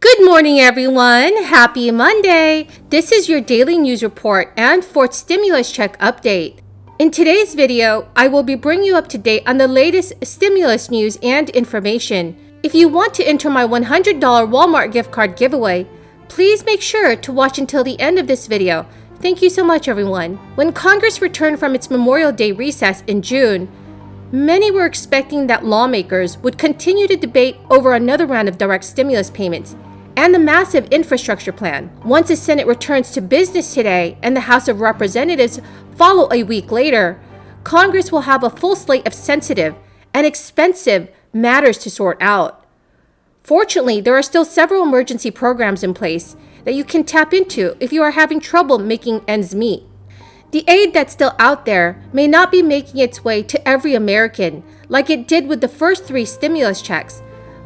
Good morning, everyone. Happy Monday. This is your daily news report and fourth stimulus check update. In today's video, I will be bringing you up to date on the latest stimulus news and information. If you want to enter my $100 Walmart gift card giveaway, please make sure to watch until the end of this video. Thank you so much, everyone. When Congress returned from its Memorial Day recess in June, many were expecting that lawmakers would continue to debate over another round of direct stimulus payments and the massive infrastructure plan. Once the Senate returns to business today and the House of Representatives follow a week later, Congress will have a full slate of sensitive and expensive matters to sort out. Fortunately, there are still several emergency programs in place that you can tap into if you are having trouble making ends meet. The aid that's still out there may not be making its way to every American like it did with the first 3 stimulus checks,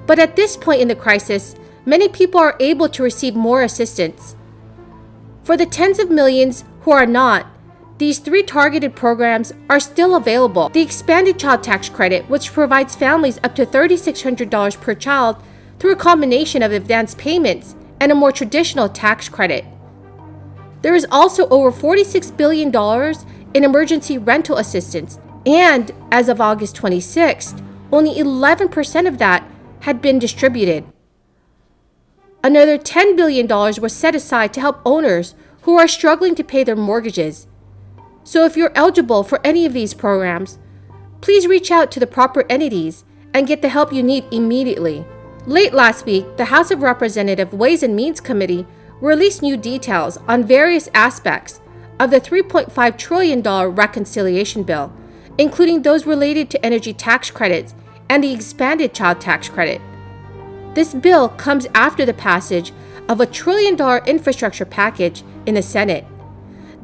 but at this point in the crisis, many people are able to receive more assistance. For the tens of millions who are not, these 3 targeted programs are still available. The expanded child tax credit, which provides families up to $3,600 per child through a combination of advance payments and a more traditional tax credit. There is also over $46 billion in emergency rental assistance, and as of August 26th, only 11% of that had been distributed. Another $10 billion was set aside to help owners who are struggling to pay their mortgages. So if you're eligible for any of these programs, please reach out to the proper entities and get the help you need immediately. Late last week, the House of Representatives Ways and Means Committee released new details on various aspects of the $3.5 trillion reconciliation bill, including those related to energy tax credits and the expanded child tax credit. This bill comes after the passage of a $1 trillion infrastructure package in the Senate.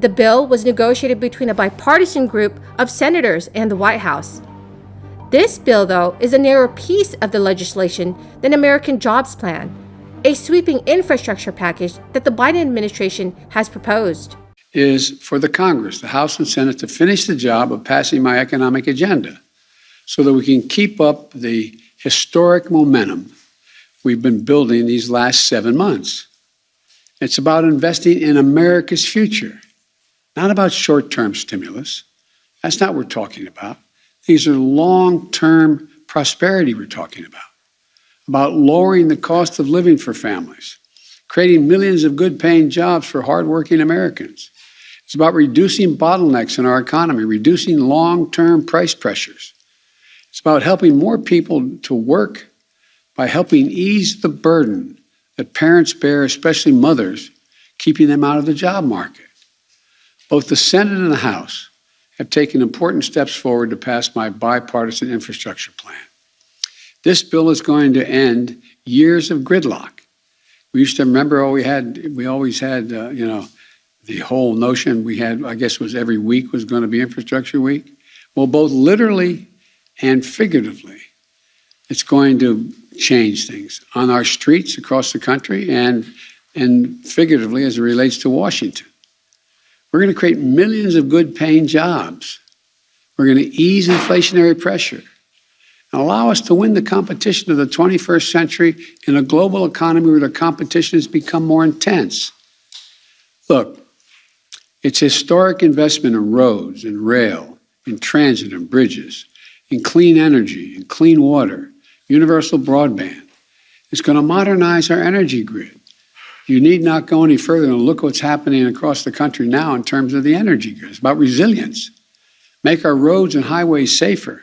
The bill was negotiated between a bipartisan group of senators and the White House. This bill, though, is a narrower piece of the legislation than American Jobs Plan, a sweeping infrastructure package that the Biden administration has proposed. Is for the Congress, the House and Senate, to finish the job of passing my economic agenda so that we can keep up the historic momentum we've been building these last 7 months. It's about investing in America's future, not about short-term stimulus. That's not what we're talking about. These are long-term prosperity we're talking about lowering the cost of living for families, creating millions of good-paying jobs for hardworking Americans. It's about reducing bottlenecks in our economy, reducing long-term price pressures. It's about helping more people to work by helping ease the burden that parents bear, especially mothers, keeping them out of the job market. Both the Senate and the House have taken important steps forward to pass my bipartisan infrastructure plan. This bill is going to end years of gridlock. We used to remember we always had the whole notion we had, I guess it was every week was going to be infrastructure week. Well, both literally and figuratively, it's going to change things on our streets across the country and figuratively as it relates to Washington. We're going to create millions of good-paying jobs. We're going to ease inflationary pressure and allow us to win the competition of the 21st century in a global economy where the competition has become more intense. Look, it's historic investment in roads and rail, in transit and bridges, in clean energy, in clean water, universal broadband. It's going to modernize our energy grid. You need not go any further than look what's happening across the country now in terms of the energy grid. It's about resilience. Make our roads and highways safer.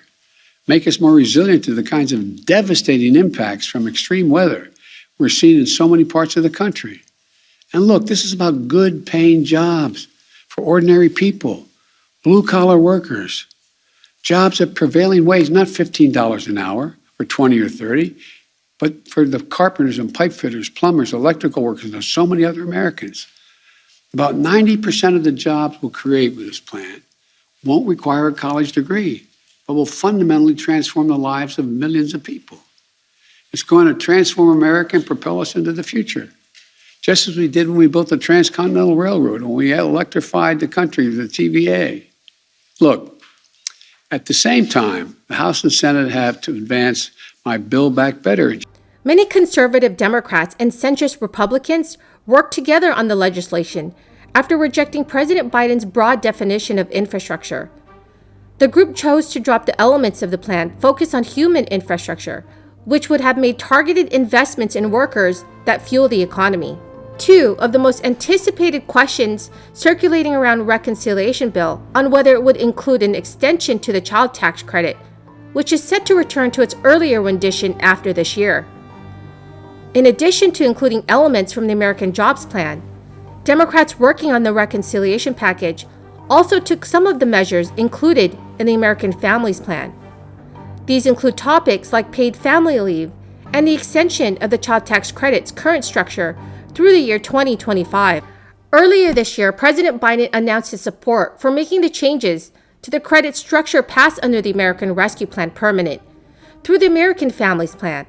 Make us more resilient to the kinds of devastating impacts from extreme weather we're seeing in so many parts of the country. And look, this is about good paying jobs for ordinary people, blue-collar workers, jobs at prevailing wage, not $15 an hour or 20 or 30, but for the carpenters and pipe fitters, plumbers, electrical workers, and so many other Americans. About 90% of the jobs we'll create with this plan won't require a college degree, but will fundamentally transform the lives of millions of people. It's going to transform America and propel us into the future, just as we did when we built the Transcontinental Railroad, when we electrified the country with the TVA. Look, at the same time, the House and Senate have to advance my Build Back Better. Many conservative Democrats and centrist Republicans worked together on the legislation after rejecting President Biden's broad definition of infrastructure. The group chose to drop the elements of the plan focused on human infrastructure, which would have made targeted investments in workers that fuel the economy. Two of the most anticipated questions circulating around reconciliation bill on whether it would include an extension to the child tax credit, which is set to return to its earlier rendition after this year. In addition to including elements from the American Jobs Plan, Democrats working on the reconciliation package also took some of the measures included in the American Families Plan. These include topics like paid family leave and the extension of the child tax credit's current structure through the year 2025. Earlier this year, President Biden announced his support for making the changes to the credit structure passed under the American Rescue Plan permanent through the American Families Plan.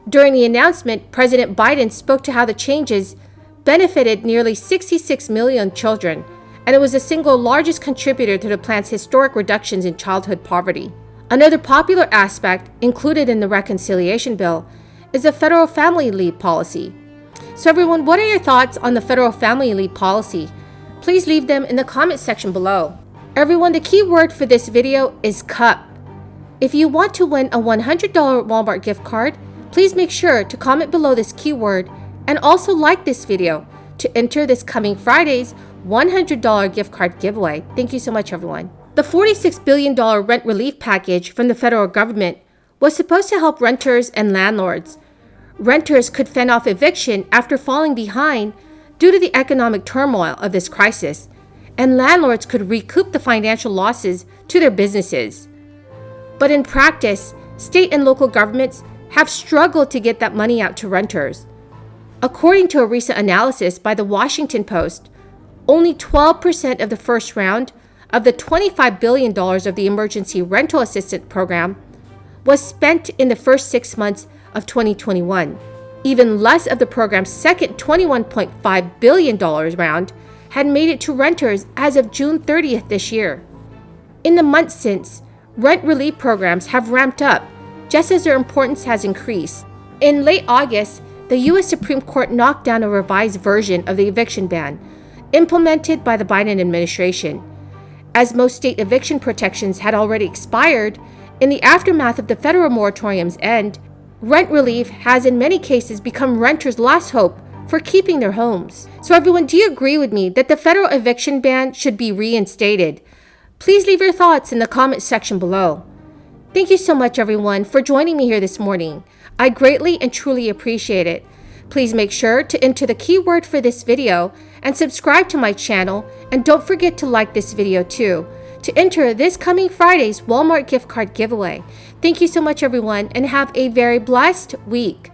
During the announcement, President Biden spoke to how the changes benefited nearly 66 million children, and it was the single largest contributor to the plan's historic reductions in childhood poverty. Another popular aspect included in the reconciliation bill is the federal family leave policy. So everyone, what are your thoughts on the federal family leave policy? Please leave them in the comment section below. Everyone, the key word for this video is cup. If you want to win a $100 Walmart gift card, please make sure to comment below this keyword and also like this video to enter this coming Friday's $100 gift card giveaway. Thank you so much, everyone. The $46 billion rent relief package from the federal government was supposed to help renters and landlords. Renters could fend off eviction after falling behind due to the economic turmoil of this crisis, and landlords could recoup the financial losses to their businesses. But in practice, state and local governments have struggled to get that money out to renters. According to a recent analysis by the Washington Post, only 12% of the first round of the $25 billion of the Emergency Rental Assistance Program was spent in the first 6 months of 2021. Even less of the program's second $21.5 billion round had made it to renters as of June 30th this year. In the months since, rent relief programs have ramped up just as their importance has increased. In late August, the U.S. Supreme Court knocked down a revised version of the eviction ban implemented by the Biden administration. As most state eviction protections had already expired, in the aftermath of the federal moratorium's end, rent relief has in many cases become renters' last hope for keeping their homes. So everyone, do you agree with me that the federal eviction ban should be reinstated? Please leave your thoughts in the comment section below. Thank you so much, everyone, for joining me here this morning. I greatly and truly appreciate it. Please make sure to enter the keyword for this video and subscribe to my channel, and don't forget to like this video too to enter this coming Friday's Walmart gift card giveaway. Thank you so much, everyone, and have a very blessed week.